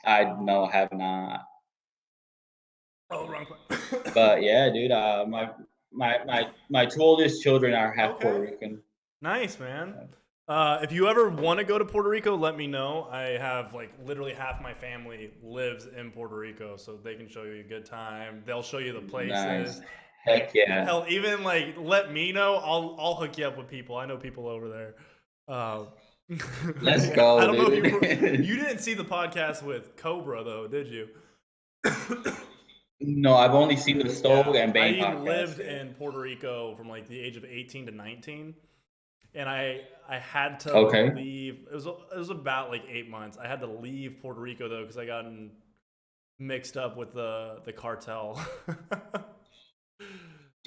I no, have not. Oh, wrong place. But yeah, dude, my two oldest children are half Puerto Okay, Rican. nice, man. If you ever want to go to Puerto Rico, let me know. I have like literally half my family lives in Puerto Rico, so they can show you a good time. They'll show you the Nice. places. Heck yeah. Hell, even like let me know. I'll hook you up with people. I know people over there. Um, Let's I go, don't know if dude. you didn't see the podcast with Cobra though, did you? No, I've only seen the Stove Yeah, and Bane I podcast. lived Yeah. in Puerto Rico from like the age of 18 to 19, and I had to Okay. leave. It was about like 8 months. I had to leave Puerto Rico though because I got mixed up with the cartel.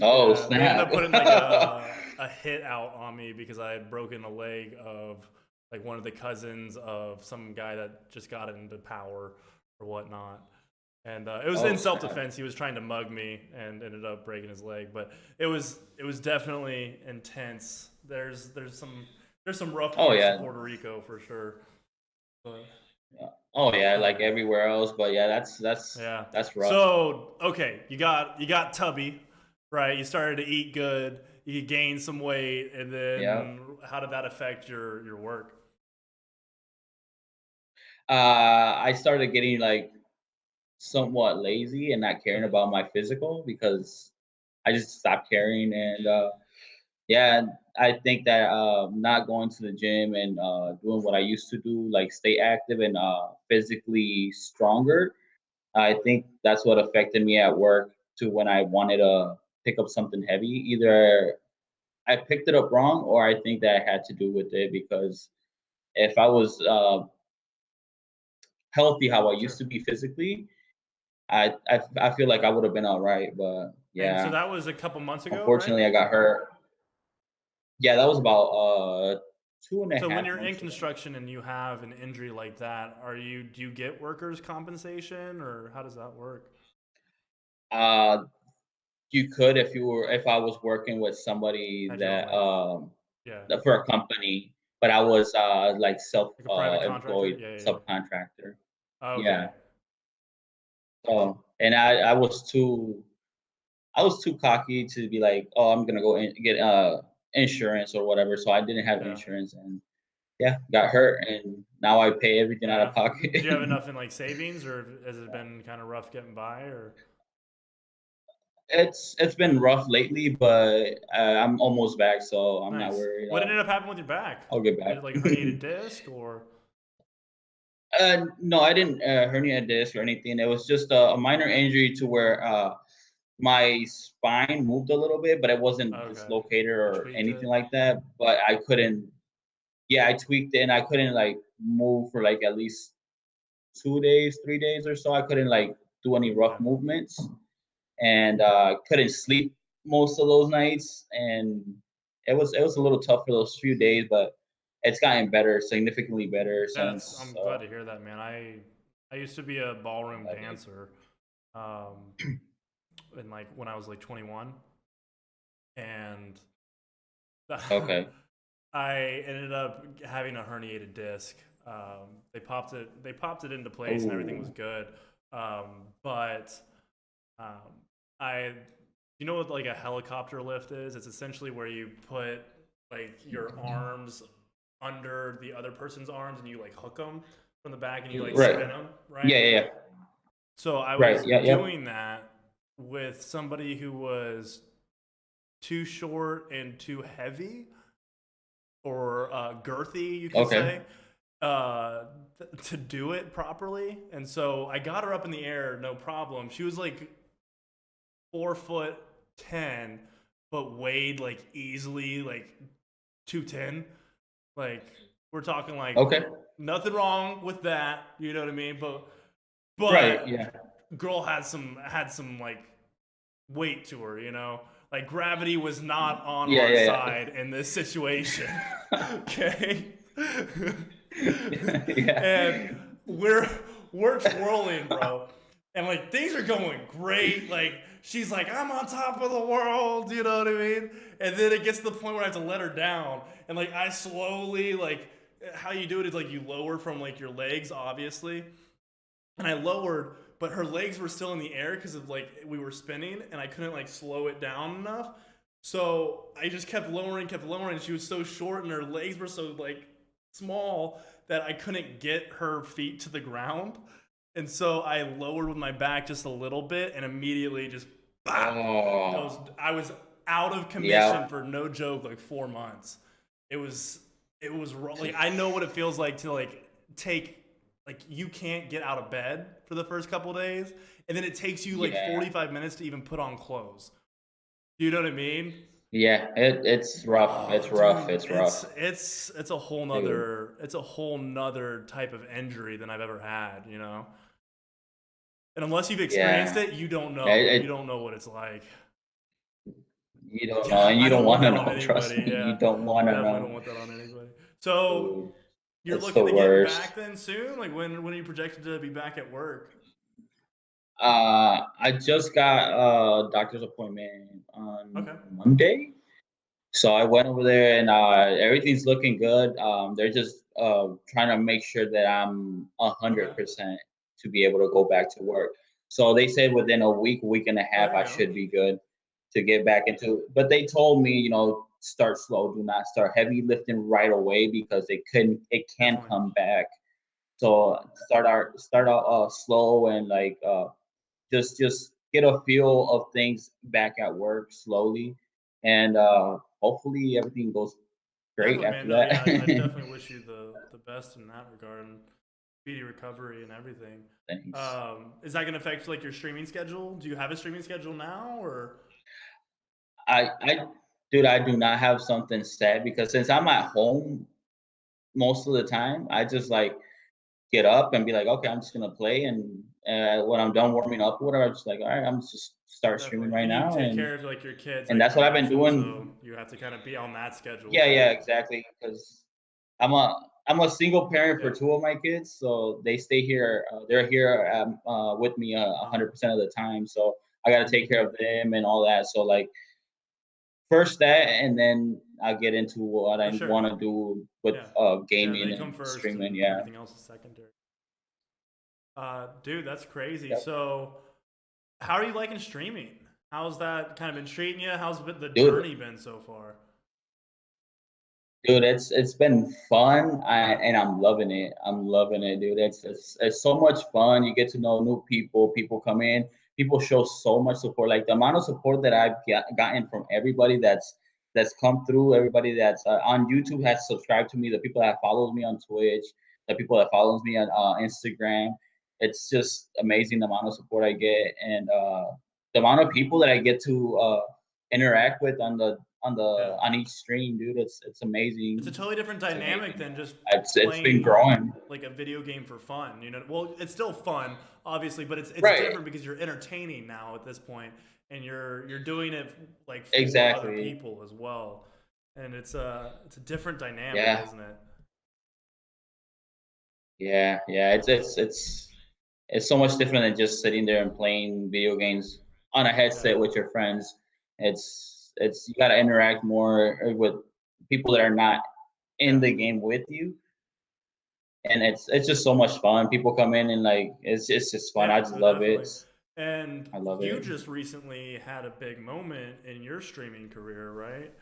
Oh Yeah, they ended snap. up putting like a hit out on me because I had broken a leg of like one of the cousins of some guy that just got into power or whatnot. And it was Oh in self snap. defense. He was trying to mug me and ended up breaking his leg. But it was definitely intense. There's some rough Oh parts of yeah. Puerto Rico for sure. But Yeah. Oh yeah, uh, like everywhere else. But yeah, yeah. that's rough. So okay, you got tubby, right? You started to eat good. You gained some weight, and Yeah. then how did that affect your work? I started getting like somewhat lazy and not caring Mhm. about my physical because I just stopped caring. And yeah, I think that not going to the gym and doing what I used to do, like stay active and physically stronger, I think that's what affected me at work to when I wanted to pick up something heavy. Either I picked it up wrong, or I think that had to do with it because if I was healthy how I used Sure. to be physically, I feel like I would have been all right. But And so yeah, that was a couple months ago, right? unfortunately, I got hurt. Yeah, that was about two and a So when half you're in months ago. construction and you have an injury like that, are you do you get workers' compensation or how does that work? Uh, you could if I was working with somebody Had your own that like yeah, for a company, but I was like self like a private contractor? employed Yeah, yeah, yeah. subcontractor. Okay. Yeah. So and I was too cocky to be like, oh, I'm gonna go and get insurance or whatever. So I didn't have Yeah. insurance and yeah, got hurt and now I pay everything out Yeah. of Did pocket. you have enough in like savings, or has it been kind of rough getting by? Or It's been rough lately, but I'm almost back, so I'm not nice. worried. What ended up happening with your back? I'll get Is back. it like a herniated disc or? No, I didn't hernia a disc or anything. It was just a minor injury to where my spine moved a little bit, but it wasn't Okay, dislocated you or tweaked anything it. like that. But I couldn't. Yeah, I tweaked it, and I couldn't like move for like at least 2 days, 3 days or so. I couldn't like do any rough Yeah, movements, and couldn't sleep most of those nights. And it was a little tough for those few days, but it's gotten better, significantly better yeah. That's since. I'm glad to hear that, man. I used to be a ballroom I did. dancer, um, in like when I was like 21, and Okay. I ended up having a herniated disc. They popped it into place, and everything was Oh, good. But um, I, you know what like a helicopter lift is? It's essentially where you put like your arms under the other person's arms, and you like hook them from the back, and you like right. spin them, right? Yeah, yeah, yeah. So I Right. was Yeah, yep. doing that with somebody who was too short and too heavy or girthy, you could Okay. say, to do it properly. And so I got her up in the air, no problem. She was like 4'10", but weighed like easily like 210. Like we're talking like Okay. nothing wrong with that, you know what I mean? Right. But Yeah. girl had some like weight to her, you know? Like gravity was not on Yeah, our yeah, side in this situation. Okay? yeah. And Yeah. we're we're twirling, bro. And like things are going great. Like she's like, I'm on top of the world, you know what I mean? And then it gets to the point where I have to let her down. And like I slowly like how you do it is like you lower from like your legs, obviously, and I lowered, but her legs were still in the air because of like we were spinning, and I couldn't like slow it down enough. So I just kept lowering, kept lowering. She was so short, and her legs were so like small that I couldn't get her feet to the ground. And so I lowered with my back just a little bit, and immediately just bah. Oh, I was out of yeah, commission for no joke like 4 months. It was like I know what it feels like to like take like you can't get out of bed for the first couple days, and then it takes you like yeah, 45 minutes to even put on clothes. Do you know what I mean? yeah. It's rough. Oh, It's rough. dude, It's rough, it's a whole dude. nother type of injury than I've ever had, you know. And unless you've experienced Yeah, it, you don't yeah. know. You don't know what it's like. You don't know, Yeah, and you I don't don't want want to that on know. Trust anybody. me, Yeah, you don't want to definitely don't know, want that on anybody. So dude. you're It's the looking to get worst. back then soon? Like when are you projected to be back at work? I just got a doctor's appointment on Okay. Monday. So I went over there and everything's looking good. They're just trying to make sure that I'm a Okay. 100% to be able to go back to work. So they said within a week and a Oh, half, there you I go. should be good to get back into. But they told me, start slow. Do not start heavy lifting right away because it can Definitely. come back. So start out slow and like just get a feel of things back at work slowly, and hopefully everything goes great Definitely, after man. No, yeah, I that. definitely wish you the best in that regard and speedy recovery and everything. Thanks. Is that going to affect like your streaming schedule? Do you have a streaming schedule now, or I dude, I do not have something set because since I'm at home most of the time, I just like get up and be like, okay, I'm just gonna play, and when I'm done warming up or whatever, I'm just like, all right, I'm just start streaming definitely? right And you now, take and care of like your kids, and like that's you what I've been mentioned, so doing. you have to kind of be on that schedule Yeah, yeah, too. exactly. Because I'm a single parent for Yeah. two of my kids, so they stay here. They're here with me Uh huh. 100% of the time. So I got to take care of them and all that. So like first that, and then I'll get into what For I sure. want to do with Yeah. Yeah, gaming they come and first streaming. and Yeah. everything else is secondary. Dude, that's crazy. Yep. So, how are you liking streaming? How's that kind of been treating you? How's the Dude, journey been so far? Dude, it's been fun, Okay. and I'm loving it. I'm loving it, dude. It's so much fun. You get to know new people. People come in. People show so much support. Like the amount of support that gotten from everybody that's come through. Everybody that's on YouTube has subscribed to me. The people that follows me on Twitch. The people that follows me on Instagram. It's just amazing the amount of support I get, and the amount of people that I get to interact with Yeah. on each stream, dude. It's It's a amazing. totally different It's dynamic amazing. than just It's been playing growing. like a video game for fun. You know, well, it's still fun, obviously, but it's Right. different because you're entertaining now at this point, and you're doing it like for other Exactly. people as well, and it's a different dynamic, Yeah. isn't it? Yeah. Yeah. It's so much different than just sitting there and playing video games on a Yeah. headset with your friends. It's you got to interact more with people that are not in Yeah. the game with you, and it's just so much fun. People come in and like it's just fun. I Yeah, just no, love it. definitely. And I love you it. just recently had a big moment in your streaming career, right?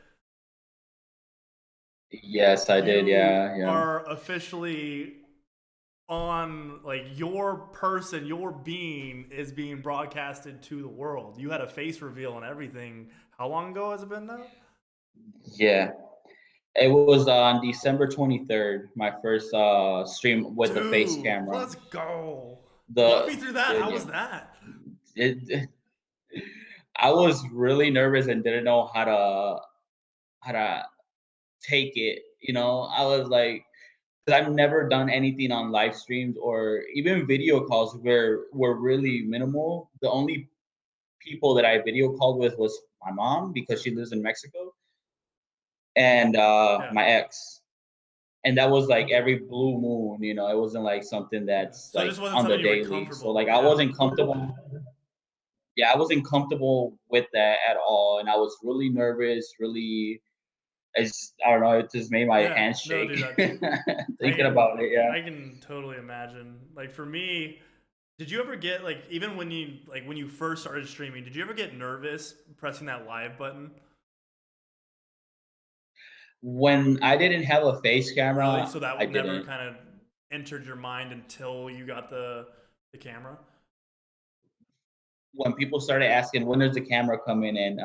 Yes, I did. You Yeah. Yeah. are officially on like your person, your being is being broadcasted to the world. You had a face reveal and everything. How long ago has it been now? Yeah. It was on December 23rd, my first stream with the face Dude, camera. let's go. Walk me The through that. Dude, How yeah, was that? it, I was really nervous and didn't know how to take it. I was like, because I've never done anything on live streams or even video calls were really minimal. The only people that I video called with was my mom because she lives in Mexico and Yeah. my ex. And that was like every blue moon, it wasn't like something Yeah. that's So it like just wasn't on the something you were daily. So comfortable like with. I Yeah. wasn't comfortable. Yeah, I wasn't comfortable with that at all. And I was really nervous, really I don't know, it just made my Yeah. hands No, shake dude, thinking about it. Yeah. I can totally imagine. Like for me, did you ever get like even when you first started streaming, did you ever get nervous pressing that live button? When I didn't have a face Really? camera, So I that never didn't. kind of entered your mind until you got the camera? when people started asking when does the camera come in and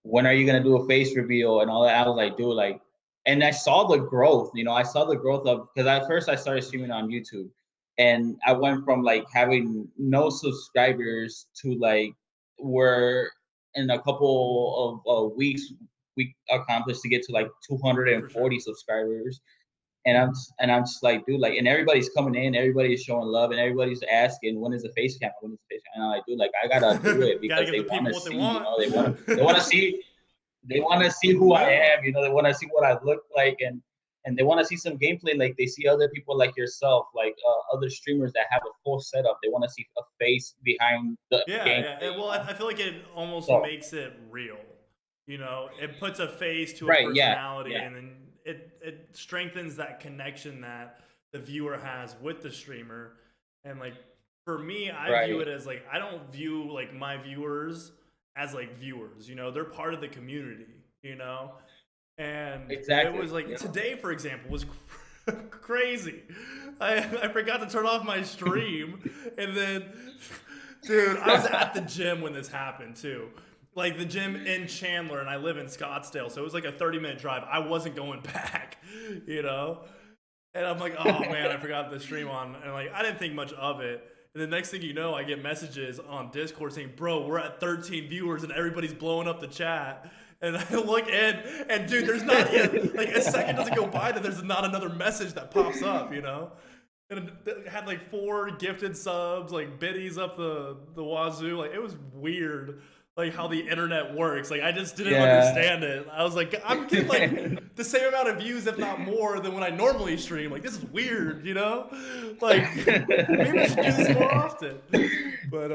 when are you gonna do a face reveal and all that, I was like, dude, like, and I saw the growth. I saw the growth of because at first I started streaming on YouTube, and I went from like having no subscribers to like we're in a couple of weeks we accomplished to get to like For sure. 240 subscribers. And I'm just like, dude, like, and everybody's coming in, everybody's showing love, and everybody's asking when is the face cam, when is the face cam? And I'm like, dude, like, I gotta do it Gotta because give they the want people to what they see, want. they want to see who I No. am, they want to see what I look like, and they want to see some gameplay, like they see other people like yourself, like other streamers that have a full setup. They want to see a face behind the Yeah, yeah. gameplay, Well, I feel like it almost So, makes it real. It puts a face to a right, yeah, personality, yeah, and then it strengthens that connection that the viewer has with the streamer. And like for me, I view right, it as like I don't view like my viewers as like viewers. They're part of the community. And it exactly, was like yeah, today, for example, was crazy. I forgot to turn off my stream, and then, dude, I was at the gym when this happened too. Like the gym in Chandler, and I live in Scottsdale, so it was like a 30-minute drive. I wasn't going back, you know. And I'm like, oh man, I forgot the stream on, and like I didn't think much of it. And the next thing you know, I get messages on Discord saying, "Bro, we're at 13 viewers and everybody's blowing up the chat." And I look in, and dude, there's not yet like a second doesn't go by that there's not another message that pops up. And it had like 4 gifted subs, like biddies up the wazoo. Like it was weird, like how the internet works. Like I just didn't yeah. understand it. I was like, I'm getting like the same amount of views, if not more, than when I normally stream. Like this is weird. Like maybe I should do this more often. But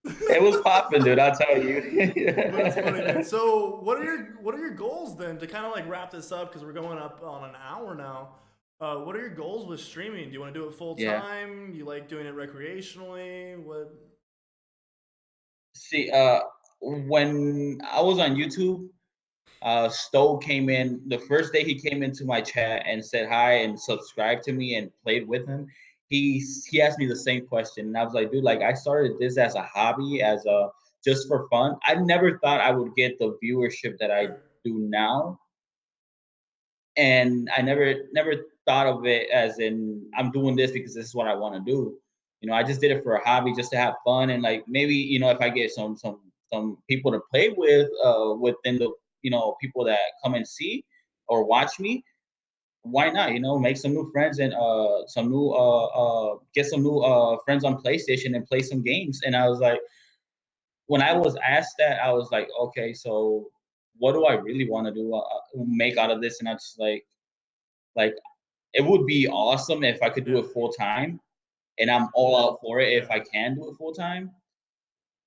It was popping, dude. I'll tell but it's funny, man. you. So what are your goals then to kind of like wrap this up because we're going up on an hour now? What are your goals with streaming? Do you want to do it full Yeah. time? You like doing it recreationally? What? See, when I was on YouTube, Stowe came in the first day he came into my chat and said hi and subscribed to me and played with him. He asked me the same question, and I was like, dude, like I started this as a hobby, as a just for fun. I never thought I would get the viewership that I Sure. do now, and I never thought of it as in I'm doing this because this is what I want to do. I just did it for a hobby, just to have fun, and like maybe if I get some people to play with within the people that come and see or watch me, why not? Make some new friends and some new get some new friends on PlayStation and play some games. And I was like, when I was asked that, I was like, okay, so what do I really want to do? Make out of this? And I just like it would be awesome if I could do Yeah. it full time, and I'm all out for it if Yeah. I can do it full time.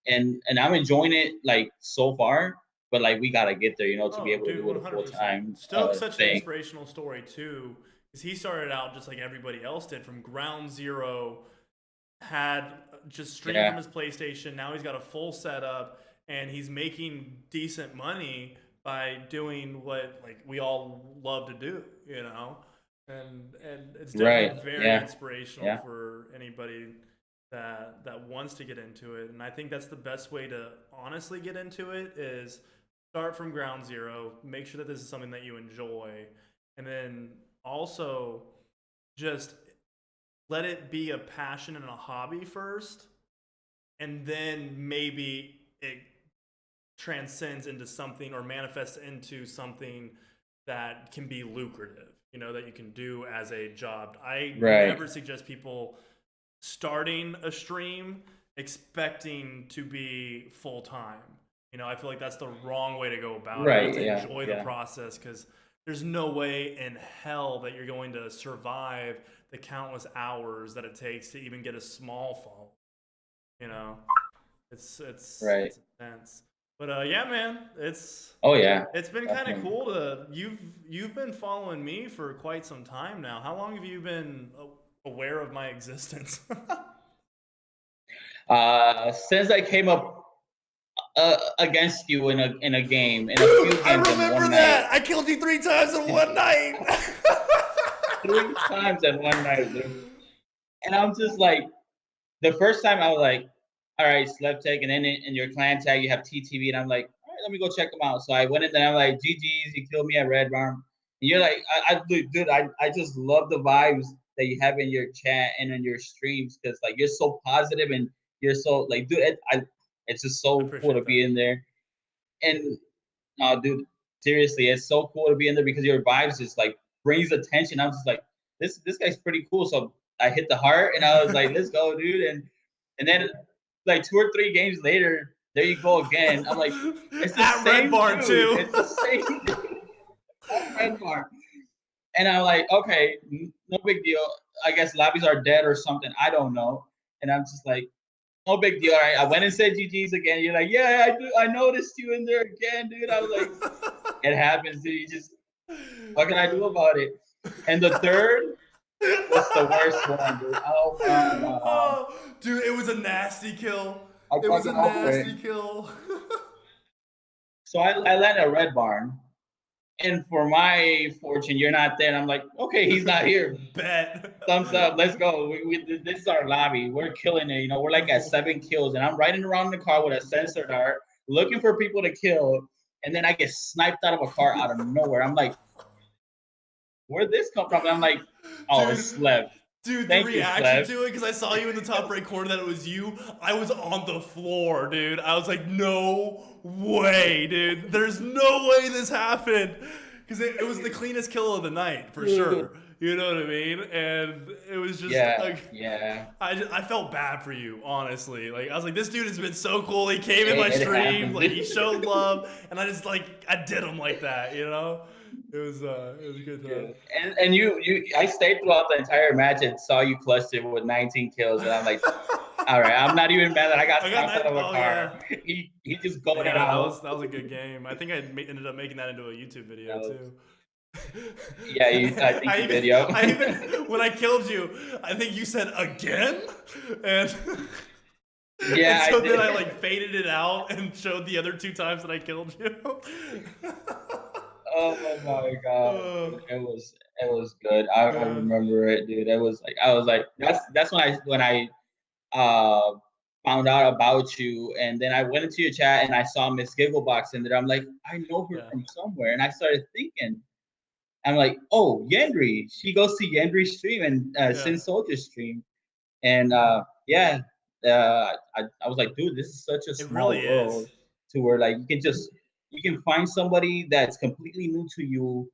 And I'm enjoying it like so far, but like we gotta get there, to be Oh, able to dude, do it a full 100%. time Stoke's such an thing. inspirational story too, because he started out just like everybody else did from ground zero. Had just streamed from Yeah, his PlayStation. Now he's got a full setup, and he's making decent money by doing what like we all love to do. And it's right. definitely very Yeah, inspirational yeah, for anybody that wants to get into it. And I think that's the best way to honestly get into it is start from ground zero, make sure that this is something that you enjoy, and then also just let it be a passion and a hobby first, and then maybe it transcends into something or manifests into something that can be lucrative, that you can do as a job. I right, never suggest people starting a stream expecting to be full time. I feel like that's the wrong way to go about it. You have right. to Yeah, enjoy the yeah, process because there's no way in hell that you're going to survive the countless hours that it takes to even get a small phone. You know, right. it's intense. But yeah, man, Oh yeah, it's been kind of definitely. cool to you've been following me for quite some time now. How long have you been aware of my existence? Since I came up against you in a game, in a Dude, few I games in remember one night, that. I killed you 3 times in one night. 3 times in one night, dude. And I'm just like, the first time I was like, all right, Slevtek, and then in your clan tag you have TTV, and I'm like, all right, let me go check them out. So I went in there, I'm like, GG's, you killed me at Red Barn. And you're like, dude, I just love the vibes that you have in your chat and in your streams because like you're so positive and you're so like, dude, it's just I so cool to appreciate be that. in there. And no, dude, seriously, it's so cool to be in there because your vibes just like brings attention. I'm just like, this guy's pretty cool. So I hit the heart and I was like, let's go, dude. And then like 2 or 3 games later, there you go again. I'm like, it's the At Red same Barn dude. too. It's the same dude at Red Bar. And I'm like, okay, no big deal. I guess lobbies are dead or something. I don't know. And I'm just like, no big deal. All right. I went and said GG's again. You're like, yeah, I do. I noticed you in there again, dude. I was like, it happens, dude. You just, what can I do about it? And the third was the worst one, dude. Oh my god. Oh, dude, it was a nasty kill. I It can't was a get over it. nasty kill. So I landed at Red Barn. And for my fortune, you're not there. And I'm like, okay, he's not here. Bet. Thumbs up, let's go. This is our lobby. We're killing it. You know, we're like at 7 kills, and I'm riding around in the car with a sensor dart, looking for people to kill, and then I get sniped out of a car out of nowhere. I'm like, where'd this come from? And I'm like, oh, Dude, it's Slev. dude, the Thank you, reaction Slev. to it, because I saw you in the top right corner that it was you. I was on the floor, dude. I was like, no way, dude. There's no way this happened. Because it was the cleanest kill of the night, for sure. You know what I mean? And it was just Yeah, like, yeah. I felt bad for you, honestly. Like I was like, this dude has been so cool. He came in my It stream, happens. like he showed love, and I just like I did him like that, you know? It was a good time. And I stayed throughout the entire match and saw you cluster with 19 kills, and I'm like, all right, I'm not even mad that I got I got stopped out night. of a Oh car. yeah, He just going it yeah. out. That was a good game. I think ended up making that into a YouTube video That was, too. yeah, I think you did, yo. I even when I killed you, I think you said again, and and Yeah, I so then I did. like faded it out and showed the other 2 times that I killed you. Oh my god, uh, dude, it was good. I yeah, remember it, dude. It was like I was like that's when I found out about you, and then I went into your chat and I saw Miss Gigglebox in there. I'm like, I know her yeah, from somewhere, and I started thinking. I'm like, oh, Yendri. She goes to Yendri's stream and yeah. Sin Soldier stream, and yeah, I was like, dude, this is such a It small really is. world to where like you can find somebody that's completely new to you,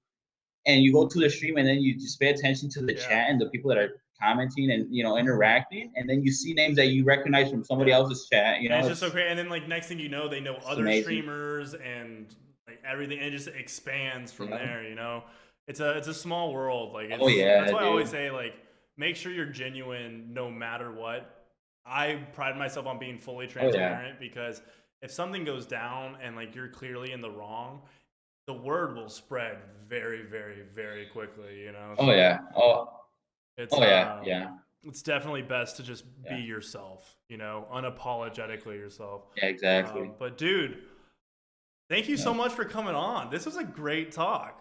and you go to the stream, and then you just pay attention to the Yeah, chat and the people that are commenting and interacting, and then you see names that you recognize from somebody yeah. else's chat. And it's just so great. And then like next thing you know, they know It's other amazing. streamers and like everything, and it just expands from Yeah. there. You know, it's a small world. Like Oh it's that's yeah, why I always dude. say like make sure you're genuine no matter what. I pride myself on being fully Oh yeah. transparent because if something goes down and like you're clearly in the wrong, the word will spread very, very, very quickly. You know, Oh so yeah. it's Oh yeah. Yeah. it's definitely best to just be Yeah. yourself. You know, unapologetically yourself. Yeah. Exactly. But dude, thank you Yeah. so much for coming on. This was a great talk.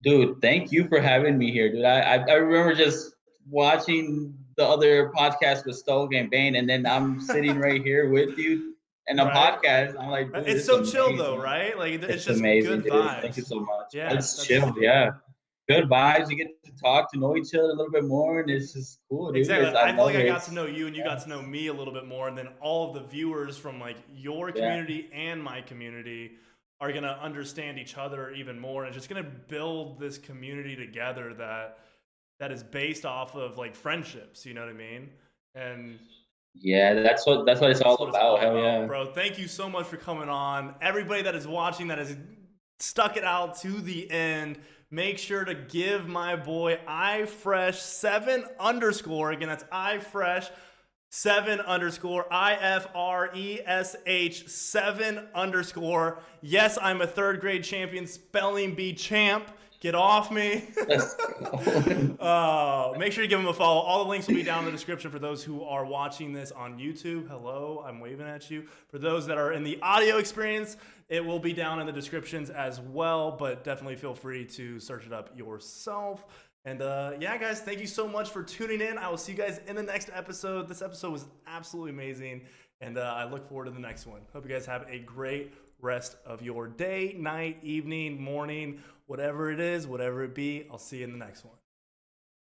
Dude, thank you for having me here, dude. I remember just watching the other podcast with Stoke and Bane, and then I'm sitting right here with you in a Right? podcast. I'm like, dude, It's this is so chill though, amazing. right? Like it's It's just amazing, good dude. Thank you vibes. so much. Yeah, It's that's chill, yeah. Good vibes. You get to talk to know each other a little bit more, and it's just cool, dude. exactly. I I feel like love I it. got to know you and you got to know me a little bit more, and then all of the viewers from like your Yeah, community and my community are gonna understand each other even more, and it's just gonna build this community together that is based off of like friendships. You know what I mean? And yeah. That's what it's that's all what it's about. all Hell about, yeah. bro. Thank you so much for coming on. Everybody that is watching that has stuck it out to the end, make sure to give my boy iFresh7 underscore. Again, that's iFresh 7 underscore IFRESH 7 underscore. Yes, I'm a third grade champion spelling bee champ. Get off me. Let's go. Make sure you give him a follow. All the links will be down in the description for those who are watching this on YouTube. Hello, I'm waving at you. For those that are in the audio experience, it will be down in the descriptions as well, but definitely feel free to search it up yourself. And yeah, guys, thank you so much for tuning in. I will see you guys in the next episode. This episode was absolutely amazing, and I look forward to the next one. Hope you guys have a great rest of your day, night, evening, morning, whatever it is, whatever it be. I'll see you in the next one.